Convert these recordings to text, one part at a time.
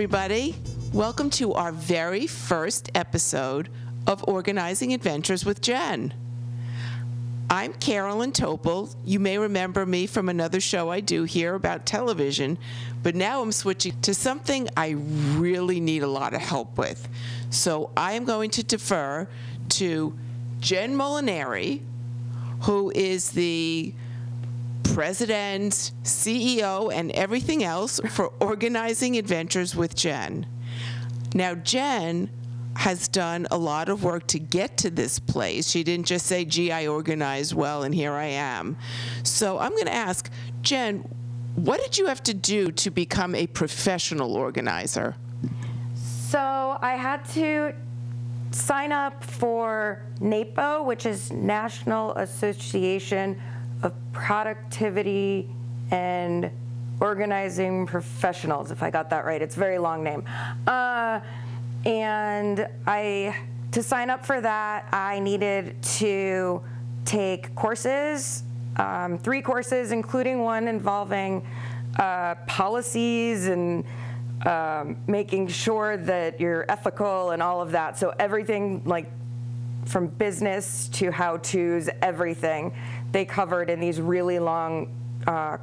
everybody. Welcome to our very first episode of Organizing Adventures with Jenn. I'm Carolyn Topol. You may remember me from another show I do here about television, but now I'm switching to something I really need a lot of help with. So I am going to defer to Jenn Molinari, who is the president, CEO, and everything else for Organizing Adventures with Jenn. Now, Jenn has done a lot of work to get to this place. She didn't just say, gee, I organized well, and here I am. So I'm going to ask, Jenn, what did you have to do to become a professional organizer? So I had to sign up for NAPO, which is National Association of Productivity and Organizing Professionals, if I got that right. It's a very long name. And to sign up for that, I needed to take courses, 3 courses, including one involving policies and making sure that you're ethical and all of that. So everything, like from business to how-tos, everything they covered in these really long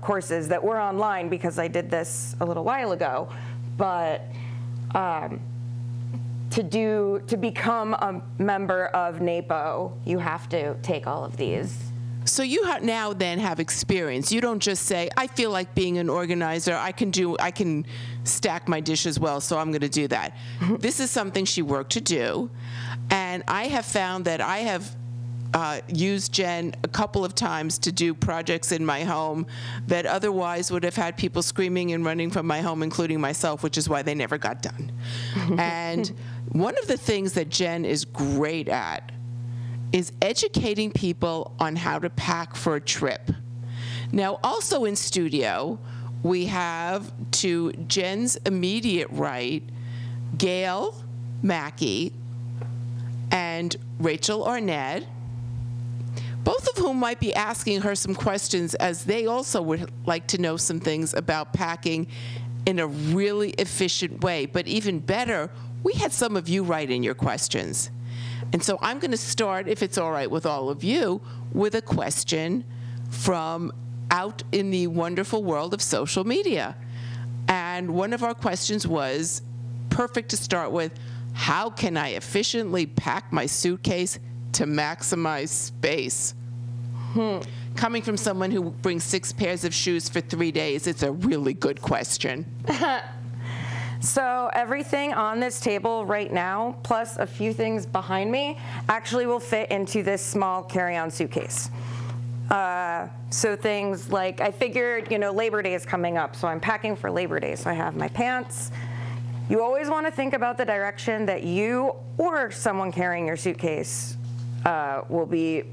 courses that were online because I did this a little while ago. But to become a member of NAPO, you have to take all of these. So you now then have experience. You don't just say, I feel like being an organizer, I can stack my dishes well, so I'm going to do that. This is something she worked to do, and I have found that I have used Jenn a couple of times to do projects in my home that otherwise would have had people screaming and running from my home, including myself, which is why they never got done. And one of the things that Jenn is great at is educating people on how to pack for a trip. Now, also in studio, we have to Jenn's immediate right, Gail Mackey and Rachel Arnett, both of whom might be asking her some questions as they also would like to know some things about packing in a really efficient way. But even better, we had some of you write in your questions. And so I'm going to start, if it's all right with all of you, with a question from out in the wonderful world of social media. And one of our questions was, perfect to start with, how can I efficiently pack my suitcase to maximize space? Coming from someone who brings 6 pairs of shoes for 3 days, it's a really good question. So everything on this table right now, plus a few things behind me, actually will fit into this small carry-on suitcase. So things like, I figured, Labor Day is coming up, so I'm packing for Labor Day. So I have my pants. You always want to think about the direction that you or someone carrying your suitcase will be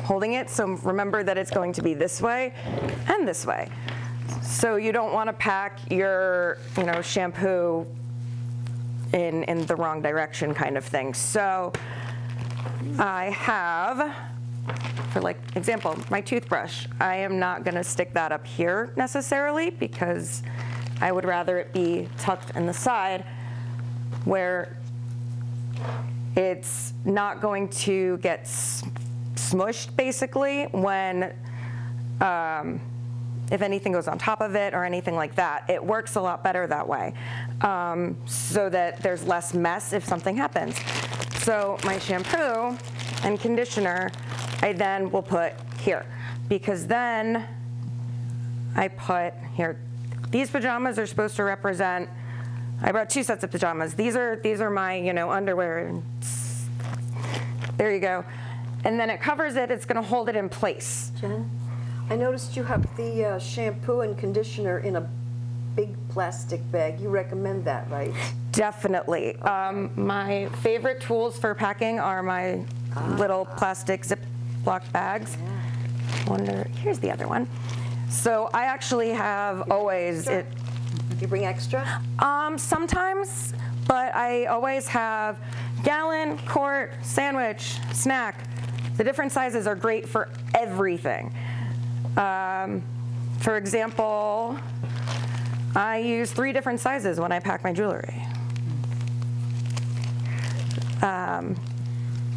holding it. So remember that it's going to be this way and this way. So you don't want to pack your, shampoo in the wrong direction kind of thing. So I have, for example, my toothbrush. I am not going to stick that up here necessarily because I would rather it be tucked in the side where it's not going to get smushed basically when if anything goes on top of it or anything like that. It works a lot better that way so that there's less mess if something happens. So my shampoo and conditioner I then will put here because then I put here. These pajamas are supposed to represent, I brought 2 sets of pajamas. These are my underwear. There you go. And then it covers it. It's going to hold it in place. Jenn, I noticed you have the shampoo and conditioner in a big plastic bag. You recommend that, right? Definitely. Okay. My favorite tools for packing are my little plastic Ziploc bags. Yeah. Here's the other one. So I actually have always it. You bring extra? Sometimes, but I always have gallon, quart, sandwich, snack. The different sizes are great for everything. For example, I use 3 different sizes when I pack my jewelry.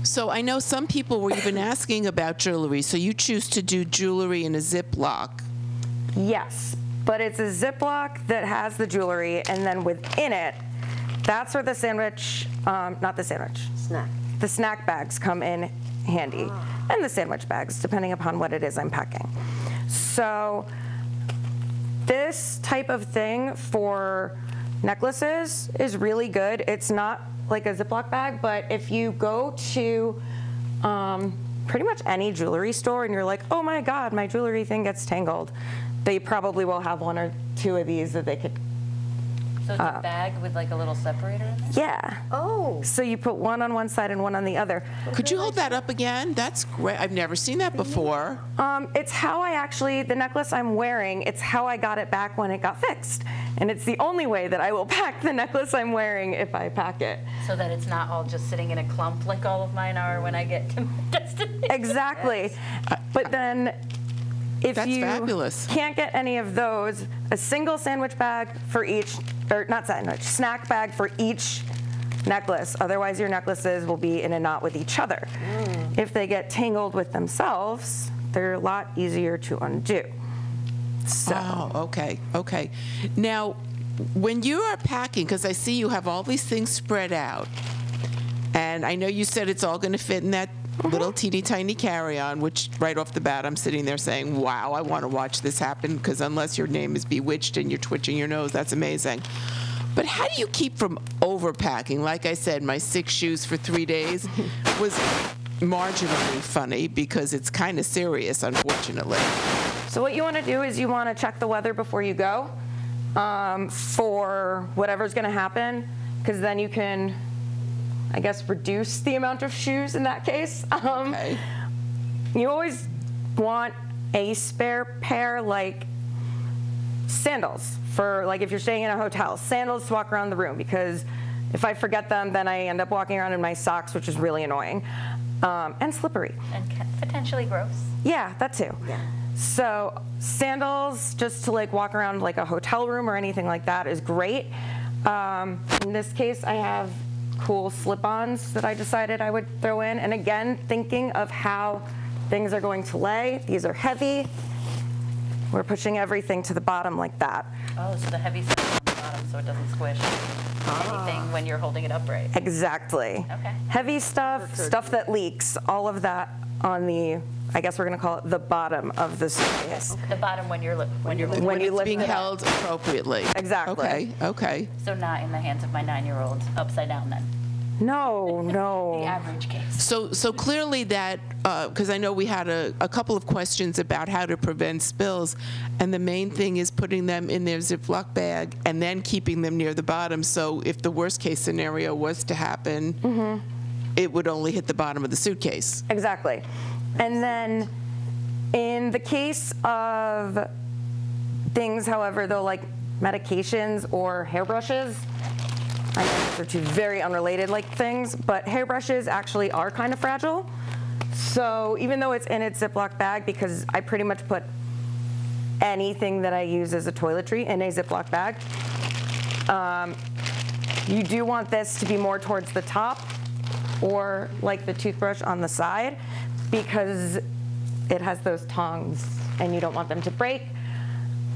So I know some people were even asking about jewelry. So you choose to do jewelry in a Ziploc. Yes, but it's a Ziploc that has the jewelry, and then within it, that's where the sandwich, not the sandwich, Snack. the snack bags come in handy, and the sandwich bags, depending upon what it is I'm packing. So this type of thing for necklaces is really good. It's not like a Ziploc bag, but if you go to pretty much any jewelry store and you're like, oh my God, my jewelry thing gets tangled, they probably will have 1 or 2 of these that they could. So it's a bag with like a little separator in there? Yeah. Oh. So you put one on one side and one on the other. Could you hold that up again? That's great. I've never seen that before. It's how I actually, the necklace I'm wearing, it's how I got it back when it got fixed. And it's the only way that I will pack the necklace I'm wearing if I pack it. So that it's not all just sitting in a clump like all of mine are when I get to my destination. Exactly. But then if That's you fabulous. can't get any of those, a single sandwich bag for each, or not sandwich, snack bag for each necklace. Otherwise, your necklaces will be in a knot with each other. If they get tangled with themselves, they're a lot easier to undo. So. Oh, okay, okay. Now, when you are packing, because I see you have all these things spread out, and I know you said it's all going to fit in that little teeny tiny carry-on, which right off the bat I'm sitting there saying, wow, I want to watch this happen, because unless your name is Bewitched and you're twitching your nose, that's amazing. But how do you keep from overpacking? Like I said, my 6 shoes for 3 days was marginally funny because it's kind of serious, unfortunately. So what you want to do is you want to check the weather before you go for whatever's going to happen, because then you can, I guess, reduce the amount of shoes in that case. Okay. You always want a spare pair, like sandals, for like if you're staying in a hotel, sandals to walk around the room, because if I forget them, then I end up walking around in my socks, which is really annoying, and slippery. And potentially gross. Yeah, that too. Yeah. So sandals, just to like walk around like a hotel room or anything like that, is great. In this case, I have cool slip-ons that I decided I would throw in. And again, thinking of how things are going to lay. These are heavy. We're pushing everything to the bottom like that. Oh, so the heavy stuff on the bottom so it doesn't squish anything when you're holding it upright. Exactly. Okay. Heavy stuff, stuff that leaks, all of that on the, I guess we're going to call it the bottom of the suitcase. The bottom when you're When you It's lift being it up. held appropriately. Exactly. Okay, okay. So not in the hands of my 9-year-old upside down then. No, The no. average case. So clearly that, because I know we had a couple of questions about how to prevent spills, and the main thing is putting them in their Ziploc bag and then keeping them near the bottom, so if the worst case scenario was to happen, it would only hit the bottom of the suitcase. Exactly. And then in the case of things, however, though, like medications or hairbrushes, I know these are 2 very unrelated like things, but hairbrushes actually are kind of fragile. So even though it's in its Ziploc bag, because I pretty much put anything that I use as a toiletry in a Ziploc bag, you do want this to be more towards the top or like the toothbrush on the side, because it has those tongs and you don't want them to break.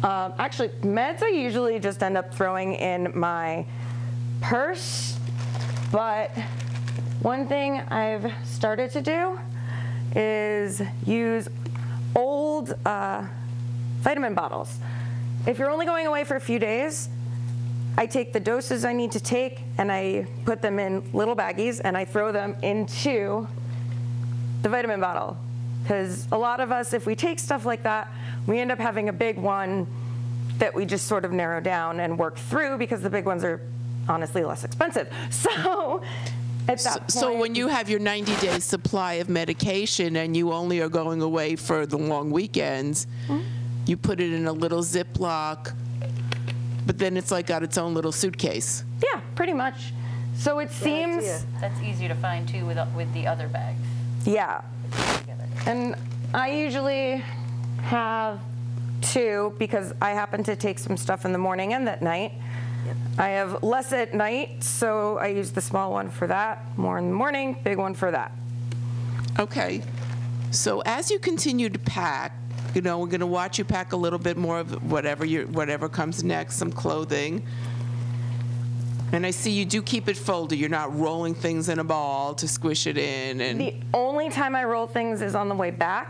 Actually, meds I usually just end up throwing in my purse, but one thing I've started to do is use old vitamin bottles. If you're only going away for a few days, I take the doses I need to take and I put them in little baggies and I throw them into the vitamin bottle. Because a lot of us, if we take stuff like that, we end up having a big one that we just sort of narrow down and work through, because the big ones are honestly less expensive. So at that point, So when you have your 90-day supply of medication and you only are going away for the long weekends, you put it in a little Ziploc, but then it's like got its own little suitcase. yeah, pretty much. So it seems, idea. That's easier to find too with the other bags yeah. together. And I usually have 2 because I happen to take some stuff in the morning and at night. I have less at night, so I use the small one for that, more in the morning, big one for that. Okay. So as you continue to pack, you know, we're going to watch you pack a little bit more of whatever comes next, some clothing. And I see you do keep it folded. You're not rolling things in a ball to squish it in. And The only time I roll things is on the way back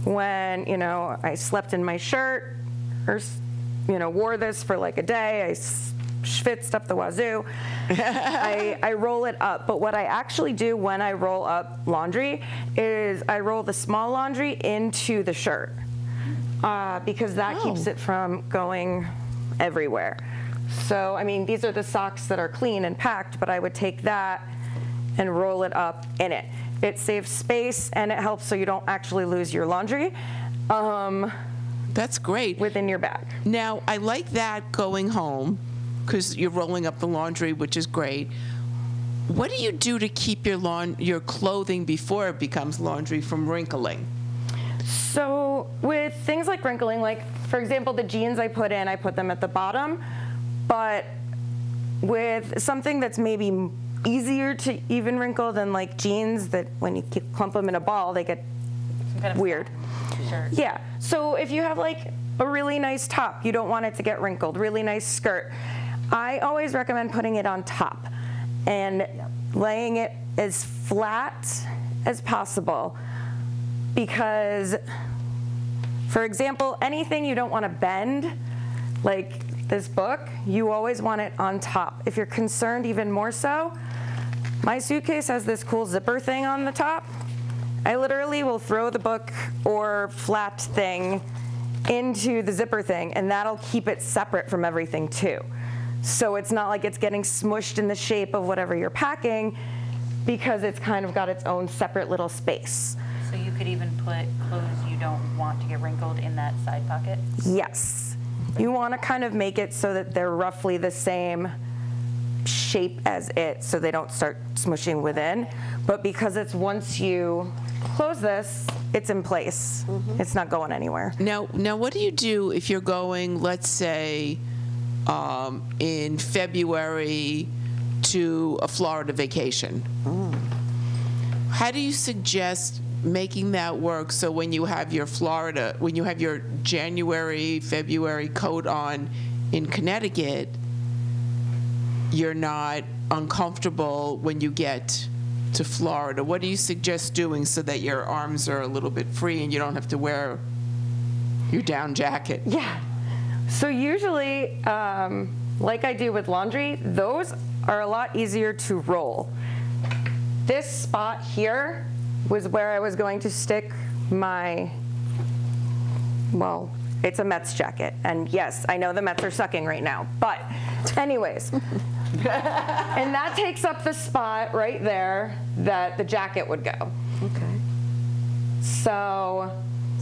when, you know, I slept in my shirt or, you know, wore this for like a day. I schwitzed up the wazoo. I roll it up. But what I actually do when I roll up laundry is I roll the small laundry into the shirt because that keeps it from going everywhere. So, I mean, these are the socks that are clean and packed, but I would take that and roll it up in it. It saves space and it helps so you don't actually lose your laundry. That's great. Within your bag. Now, I like that going home because you're rolling up the laundry, which is great. What do you do to keep your clothing before it becomes laundry from wrinkling? So with things like wrinkling, like for example, the jeans I put them at the bottom, but with something that's maybe easier to even wrinkle than like jeans that when you clump them in a ball, they get kind of weird. Sure. Yeah, so if you have like a really nice top, you don't want it to get wrinkled, really nice skirt, I always recommend putting it on top and laying it as flat as possible because, for example, anything you don't want to bend, like this book, you always want it on top. If you're concerned even more so, my suitcase has this cool zipper thing on the top. I literally will throw the book or flat thing into the zipper thing, and that'll keep it separate from everything too. So it's not like it's getting smushed in the shape of whatever you're packing because it's kind of got its own separate little space. So you could even put clothes you don't want to get wrinkled in that side pocket? Yes. You want to kind of make it so that they're roughly the same shape as it so they don't start smushing within. But because it's once you close this, it's in place. It's not going anywhere. Now, what do you do if you're going, let's say, in February to a Florida vacation? How do you suggest making that work so when you have your January, February coat on in Connecticut, you're not uncomfortable when you get to Florida? What do you suggest doing so that your arms are a little bit free and you don't have to wear your down jacket? Yeah. So usually, like I do with laundry, those are a lot easier to roll. This spot here was where I was going to stick my, well, it's a Mets jacket. And yes, I know the Mets are sucking right now, but anyways. And that takes up the spot right there that the jacket would go. Okay. So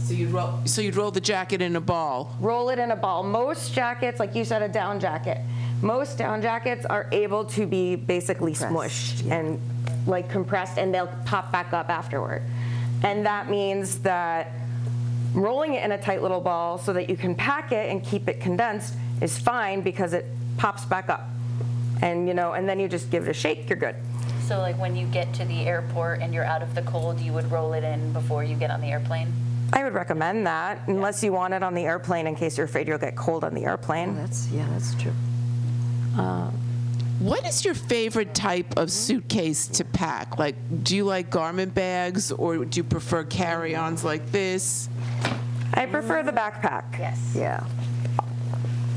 you'd roll the jacket in a ball. roll it in a ball. Most jackets, like you said, a down jacket. Most down jackets are able to be basically smushed and like compressed, and they'll pop back up afterward. And that means that rolling it in a tight little ball so that you can pack it and keep it condensed is fine because it pops back up. And and then you just give it a shake, you're good. So like when you get to the airport and you're out of the cold, you would roll it in before you get on the airplane? I would recommend that, unless you want it on the airplane in case you're afraid you'll get cold on the airplane. That's true. What is your favorite type of suitcase to pack? Like, do you like garment bags or do you prefer carry-ons like this? I prefer the backpack. Yes. Yeah.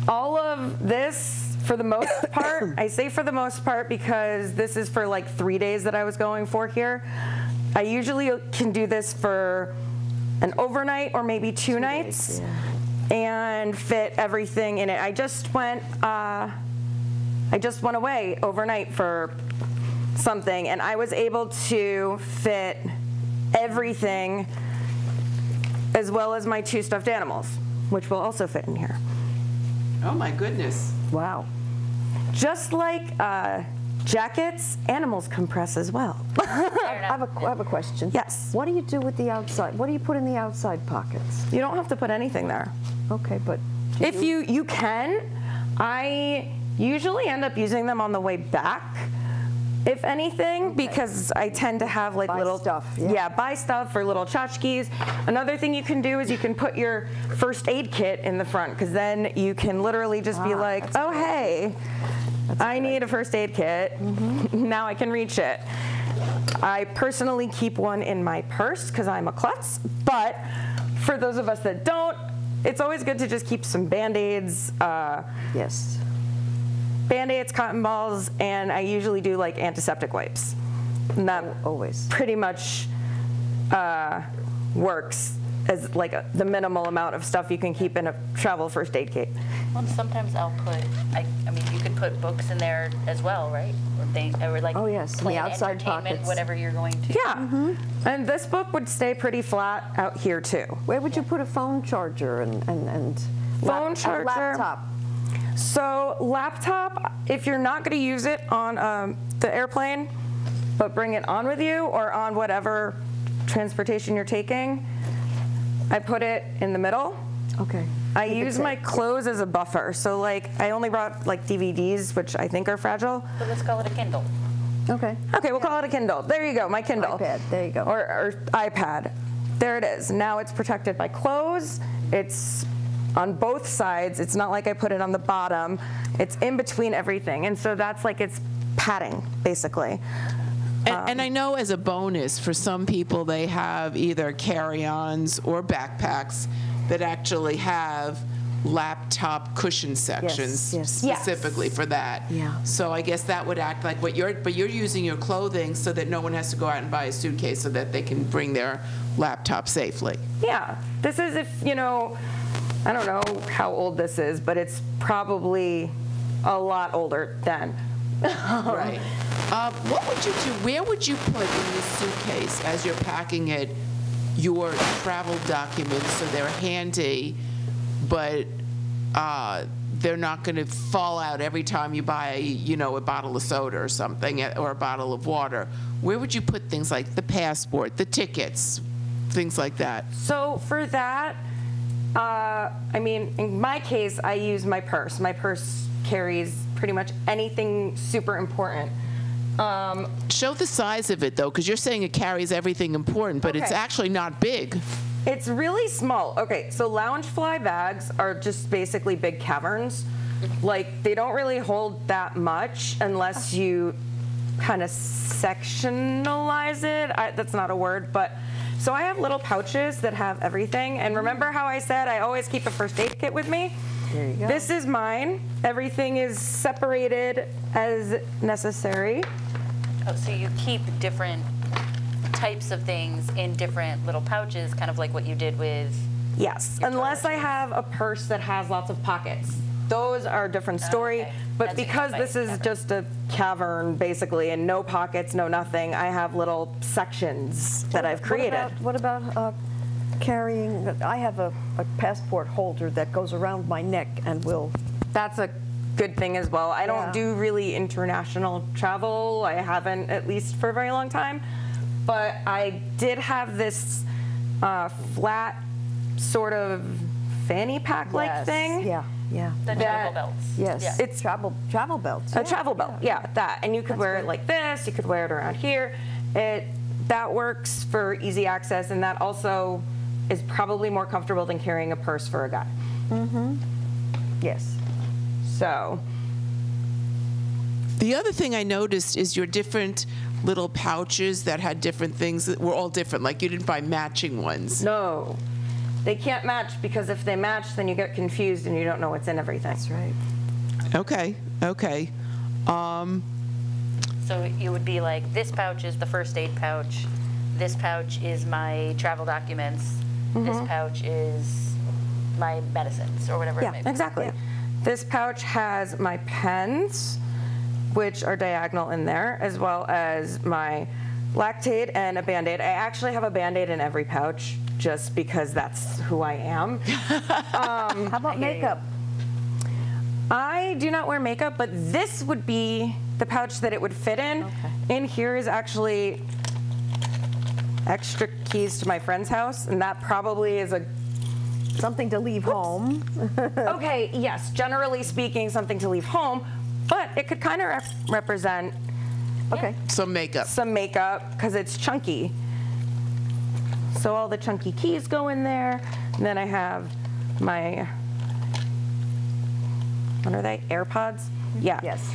All of this, for the most part, I say for the most part because this is for like 3 days that I was going for here. I usually can do this for an overnight or maybe 2 nights and fit everything in it. I just went away overnight for something, and I was able to fit everything as well as my 2 stuffed animals, which will also fit in here. Oh my goodness. Wow. Just like jackets, animals compress as well. I have a question. Yes. What do you do with the outside? What do you put in the outside pockets? You don't have to put anything there. Okay, but If you can, I usually end up using them on the way back, if anything, because I tend to have like Buy little stuff, yeah. yeah, buy stuff or little tchotchkes. Another thing you can do is you can put your first aid kit in the front, because then you can literally just be like, that's a oh good hey, I need a first aid kit. Now I can reach it. I personally keep one in my purse because I'm a klutz, but for those of us that don't, it's always good to just keep some Band-Aids, yes. Band-Aids, cotton balls, and I usually do like antiseptic wipes. And that Always. pretty much works as like the minimal amount of stuff you can keep in a travel first aid kit. Well, sometimes I'll put, I mean, you could put books in there as well, right? Or like Oh, yes, in the plan outside entertainment, pockets. whatever you're going to. Yeah, and this book would stay pretty flat out here too. Where would you put a phone charger and Phone charger. a laptop? So laptop, if you're not going to use it on the airplane, but bring it on with you or on whatever transportation you're taking, I put it in the middle. Okay. I Keep it use safe. my clothes as a buffer. So like I only brought like DVDs, which I think are fragile. But let's call it a Kindle. Okay. Okay, we'll call it a Kindle. There you go, my Kindle. iPad, there you go. Or iPad. There it is. Now it's protected by clothes. It's on both sides. It's not like I put it on the bottom. It's in between everything. And so that's like it's padding, basically. And I know as a bonus, for some people, they have either carry-ons or backpacks that actually have laptop cushion sections yes. specifically for that. Yeah. So I guess that would act like but you're using your clothing so that no one has to go out and buy a suitcase so that they can bring their laptop safely. Yeah, this is if, you know, I don't know how old this is, but it's probably a lot older than. Right. What would you do? Where would you put in your suitcase as you're packing it your travel documents so they're handy, but they're not going to fall out every time you buy, you know, a bottle of soda or something, or a bottle of water? Where would you put things like the passport, the tickets, things like that? So for that, I mean, in my case, I use my purse. My purse carries pretty much anything super important. Show the size of it, though, because you're saying it carries everything important, but it's Okay. actually not big. It's really small. Okay, so Loungefly bags are just basically big caverns. Like, they don't really hold that much unless you kind of sectionalize it. That's not a word, but so I have little pouches that have everything. And remember how I said I always keep a first aid kit with me? There you go. This is mine. Everything is separated as necessary. Oh, so you keep different types of things in different little pouches, kind of like what you did with. Yes, Your unless I toiletries. have a purse that has lots of pockets. Those are a different story. okay. But That's what you because mean by this is cavern. just a cavern, basically, and no pockets, no nothing, I have little sections that I've created. What about carrying? I have a passport holder that goes around my neck and will. That's a good thing as well. I Yeah. don't do really international travel. I haven't, at least for a very long time. But I did have this flat sort of fanny pack-like Yes, thing. Yeah, yeah. The travel belts. Yes. Yeah. It's travel belts. a travel belt, yeah, that. And you could wear it like this, you could wear it around here. That works for easy access, and that also is probably more comfortable than carrying a purse for a guy. Yes. So, The other thing I noticed is your different little pouches that had different things that were all different. Like you didn't buy matching ones. no, they can't match, because if they match, then you get confused and you don't know what's in everything. That's right. Okay, okay. So it would be like, this pouch is the first aid pouch, this pouch is my travel documents, this pouch is my medicines, or whatever it may Yeah, be. exactly. This pouch has my pens, which are diagonal in there, as well as my Lactaid and a Band-Aid. I actually have a Band-Aid in every pouch, just because that's who I am. How about makeup? I do not wear makeup, but this would be the pouch that it would fit in. Okay. In here is actually extra keys to my friend's house, and that probably is a Something to leave home. Okay, yes, generally speaking, something to leave home, but it could kind of represent Okay. Some makeup. some makeup because it's chunky. So all the chunky keys go in there. And then I have my, what are they, AirPods? Yeah. Yes.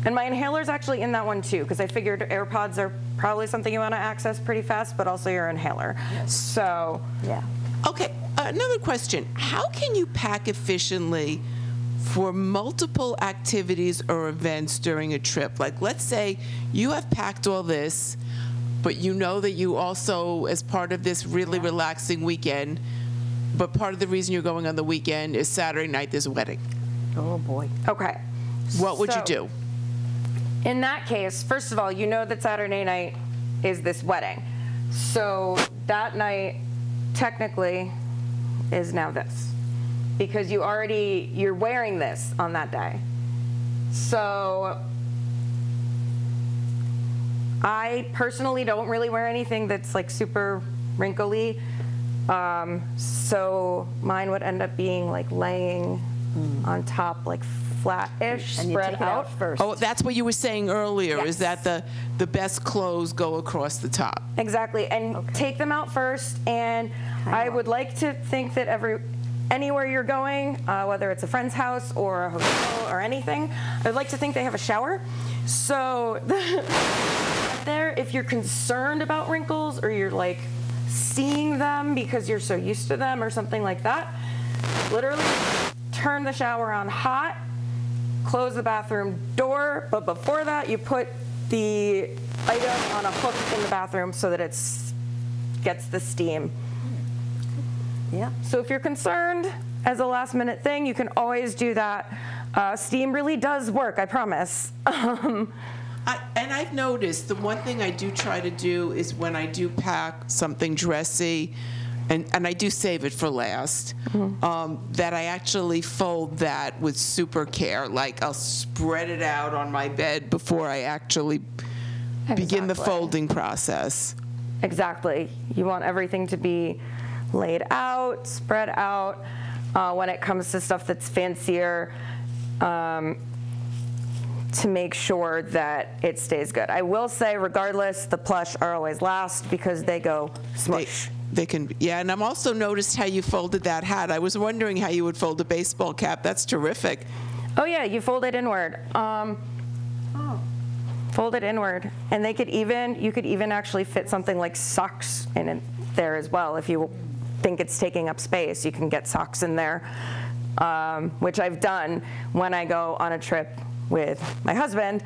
And my inhaler's actually in that one too, because I figured AirPods are probably something you want to access pretty fast, but also your inhaler. So, Yeah. Okay, another question. How can you pack efficiently for multiple activities or events during a trip? Like, let's say you have packed all this, but you know that you also, as part of this really relaxing weekend, but part of the reason you're going on the weekend is Saturday night, there's a wedding. Oh, boy. okay. What would you So, do? In that case, first of all, you know that Saturday night is this wedding. So that night, technically, is now this. Because you're wearing this on that day. So I personally don't really wear anything that's like super wrinkly. So mine would end up being like laying on top, like flat-ish, And you spread take it out. out first. Oh, that's what you were saying earlier, is Yes. that the best clothes go across the top. Exactly, and take them out first. And I would like to think that anywhere you're going, whether it's a friend's house or a hotel or anything, I'd like to think they have a shower. So there, if you're concerned about wrinkles or you're like seeing them because you're so used to them or something like that, literally turn the shower on hot, close the bathroom door, but before that you put the item on a hook in the bathroom so that it gets the steam. Yeah. So if you're concerned as a last minute thing, you can always do that. Steam really does work, I promise. And I've noticed the one thing I do try to do is when I do pack something dressy, and I do save it for last, that I actually fold that with super care. Like I'll spread it out on my bed before I actually begin the Exactly. folding process. Exactly. You want everything to be laid out, spread out. When it comes to stuff that's fancier, to make sure that it stays good. I will say, regardless, the plush are always last because they go smush. They can, yeah, and I'm also noticed how you folded that hat. I was wondering how you would fold a baseball cap. That's terrific. Oh yeah, you fold it inward. Fold it inward, and you could even actually fit something like socks in it there as well. If you think it's taking up space, you can get socks in there, which I've done when I go on a trip with my husband,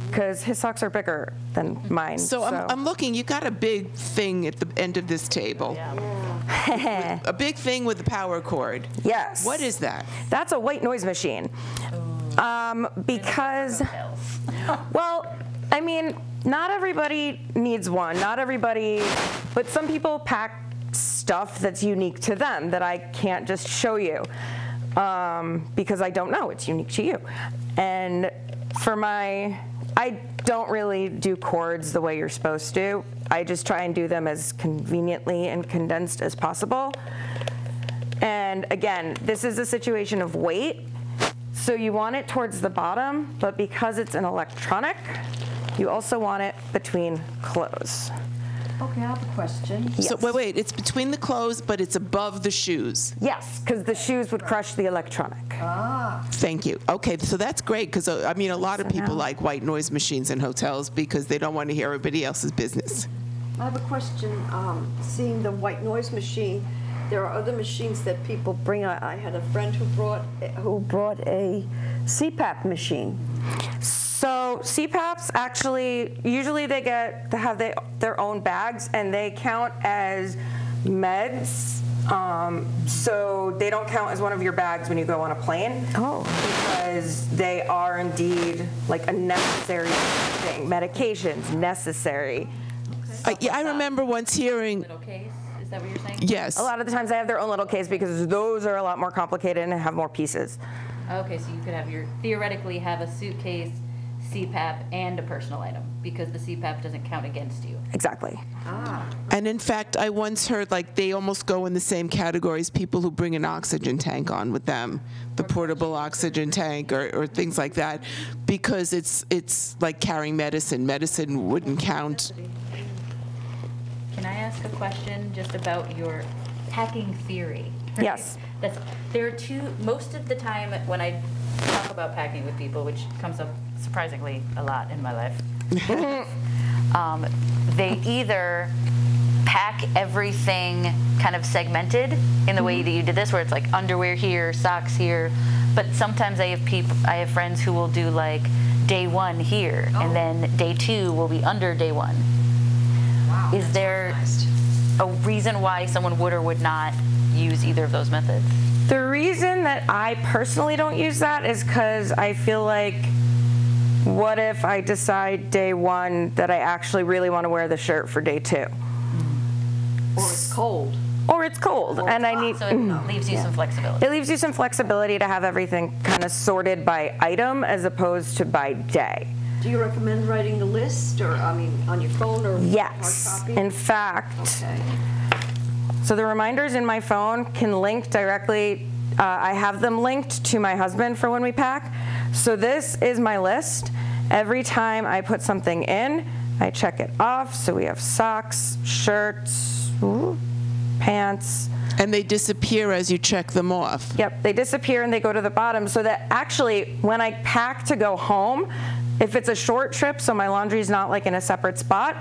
because his socks are bigger than mine. So I'm looking, you got a big thing at the end of this table. A big thing with the power cord. Yes. What is that? That's a white noise machine. Because, well, I mean, not everybody needs one. Not everybody, but some people pack stuff that's unique to them that I can't just show you because I don't know it's unique to you. And I don't really do cords the way you're supposed to. I just try and do them as conveniently and condensed as possible. And again, this is a situation of weight. So you want it towards the bottom, but because it's an electronic, you also want it between clothes. Okay, I have a question. So Yes. wait, it's between the clothes, but it's above the shoes. Yes, because the shoes would crush the electronic. Thank you. Okay, so that's great, because I mean, a lot of So people now- like white noise machines in hotels because they don't want to hear everybody else's business. I have a question. Seeing the white noise machine, there are other machines that people bring. I had a friend who brought a CPAP machine. So CPAPs actually, usually they have their own bags, and they count as meds. So they don't count as one of your bags when you go on a plane. Oh. Because they are indeed like a necessary thing. Medications, necessary. Yeah, I remember once hearing, Little case, is that what you're saying? yes. A lot of the times they have their own little case because those are a lot more complicated and have more pieces. Okay, so you could theoretically have a suitcase CPAP and a personal item, because the CPAP doesn't count against you. Exactly. And in fact, I once heard like they almost go in the same category as people who bring an oxygen tank on with them, the portable oxygen tank or things like that, because it's like carrying medicine. Medicine wouldn't count. Can I ask a question just about your packing theory? Yes. There are two, most of the time when I talk about packing with people, which comes up surprisingly a lot in my life, they either pack everything kind of segmented in the way that you did this, where it's like underwear here, socks here, but sometimes I have friends who will do like day one here, and then day two will be under day one. Wow. Is there a reason why someone would or would not use either of those methods? The reason that I personally don't use that is because I feel like, what if I decide day one that I actually really want to wear the shirt for day two? Or it's cold. Or it's cold, and I need. So it leaves you some flexibility. It leaves you some flexibility to have everything kind of sorted by item as opposed to by day. Do you recommend writing a list, or I mean, on your phone or Yes. hard copy? In fact, Okay. so the reminders in my phone can link directly. I have them linked to my husband for when we pack. So this is my list. Every time I put something in, I check it off. So we have socks, shirts, pants. And they disappear as you check them off. Yep, they disappear and they go to the bottom, so that actually when I pack to go home, if it's a short trip, so my laundry's not like in a separate spot,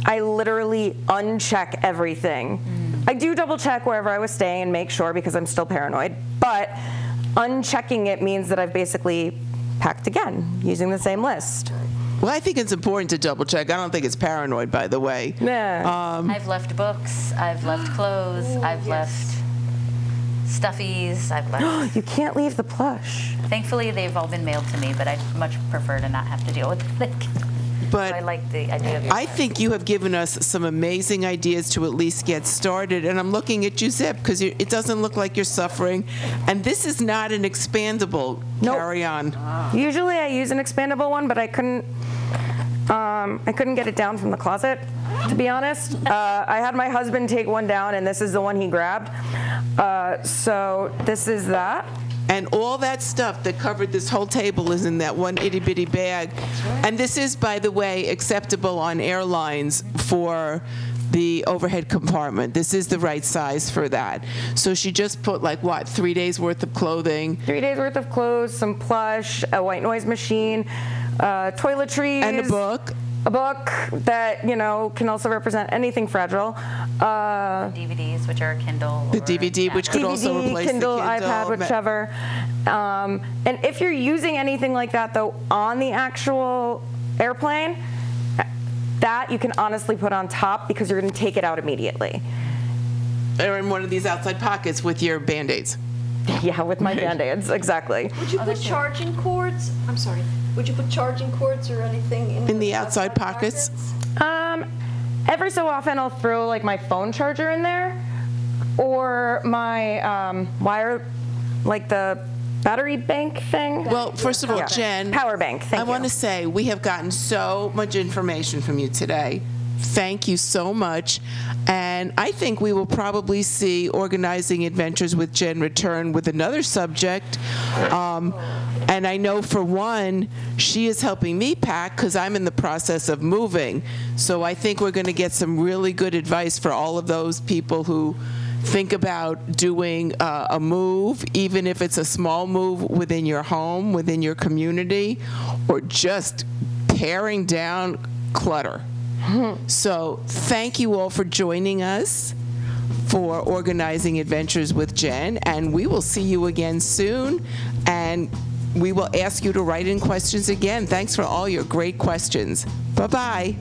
I literally uncheck everything. I do double check wherever I was staying and make sure, because I'm still paranoid, but unchecking it means that I've basically packed again using the same list. Well, I think it's important to double check. I don't think it's paranoid, by the way. Yeah. I've left books, I've left clothes, I've left stuffies, I've left. You can't leave the plush. Thankfully, they've all been mailed to me, but I'd much prefer to not have to deal with it. But I like the idea of your I think you have given us some amazing ideas to at least get started. And I'm looking at you, Zip, because it doesn't look like you're suffering. And this is not an expandable carry-on. Usually I use an expandable one, but I couldn't get it down from the closet, to be honest. I had my husband take one down, and this is the one he grabbed. So this is that. And all that stuff that covered this whole table is in that one itty-bitty bag. And this is, by the way, acceptable on airlines for the overhead compartment. This is the right size for that. So she just put, like, what, 3 days worth of clothing? 3 days worth of clothes, some plush, a white noise machine, toiletries. And a book. A book that, you know, can also represent anything fragile. DVDs, which are Kindle. The or DVD, which could Apple. also replace Kindle, the Kindle. iPad, whichever. And if you're using anything like that, though, on the actual airplane, that you can honestly put on top, because you're going to take it out immediately. Or in one of these outside pockets with your Band-Aids. Yeah, with my Band-Aids, exactly. Would you put charging cords? I'm sorry. Would you put charging cords or anything in the outside pockets? Every so often I'll throw like my phone charger in there, or my wire, like the battery bank thing. Well, first of all, Yeah. Jen, Power bank, thank I want you. to say we have gotten so much information from you today. Thank you so much. And I think we will probably see Organizing Adventures with Jen return with another subject. And I know, for one, she is helping me pack because I'm in the process of moving. So I think we're going to get some really good advice for all of those people who think about doing a move, even if it's a small move within your home, within your community, or just paring down clutter. So thank you all for joining us for Organizing Adventures with Jen, and we will see you again soon, and we will ask you to write in questions again. Thanks for all your great questions. Bye-bye.